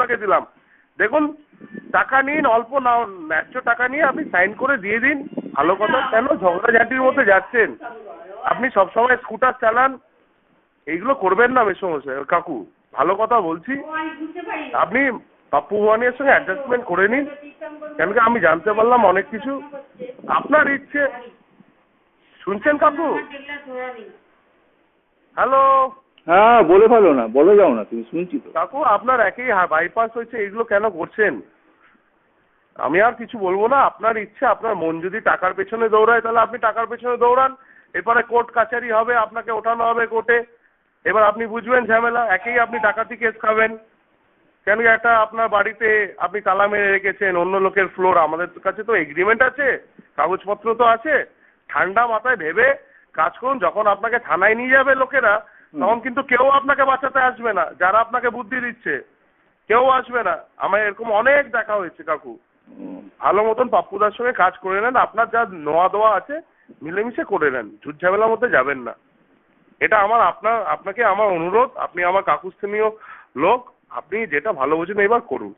আপনাকে দিলাম, দেখুন টাকা নিন, অল্প না ন্যায্য টাকা নিয়ে আপনি সাইন করে দিয়ে দিন, ভালো কথা। কেন ঝগড়াঝাটির মধ্যে যাচ্ছেন? আপনি সবসময় স্কুটার চালান, এইগুলো করবেন না মেসোমশাই কাকু, ভালো কথা বলছি। আপনি পাপ্পু ভুয়ানির সঙ্গে অ্যাডজাস্টমেন্ট করে নিন, কেন কি আমি জানতে পারলাম অনেক কিছু। আপনার ইচ্ছে, শুনছেন কাকু? হ্যালো হ্যাঁ, বলে ফেলো না, বলে যাও না, তুমি শুনছি তো। কাকু, আপনার একই বাইপাস হয়েছে, এইগুলো কেন করছেন? আমি আর কিছু বলবো না, আপনার ইচ্ছে, আপনার মন যদি টাকার পেছনে দৌড়ায় তাহলে আপনি টাকার পেছনে দৌড়ান, এরপরে কোর্ট কাছারি হবে, আপনাকে ওঠানো হবে কোর্টে, এবার আপনি বুঝবেন ঝামেলা, একেই আপনি ডাকাতি কেস খাবেন। কেন কি একটা আপনার বাড়িতে আপনি তালা মেরে রেখেছেন, অন্য লোকের ফ্লোর, আমাদের কাছে তো এগ্রিমেন্ট আছে, কাগজপত্র তো আছে। ঠান্ডা মাথায় ভেবে কাজ করুন, যখন আপনাকে থানায় নিয়ে যাবে লোকেরা, তখন কিন্তু কেউ আপনাকে বাঁচাতে আসবে না, যারা আপনাকে বুদ্ধি দিচ্ছে কেউ আসবে না। আমার এরকম অনেক দেখা হয়েছে কাকু। ভালো মতন পাপ্পুদার সঙ্গে কাজ করে নেন, আপনার যা নোয়া দোয়া আছে মিলেমিশে করে নেন, ঝুট ঝামেলার মধ্যে যাবেন না। এটা আমার আপনাকে আমার অনুরোধ, আপনি আমার কাকুস্থানীয় লোক, আপনি যেটা ভালো বোঝেন এবার করুন।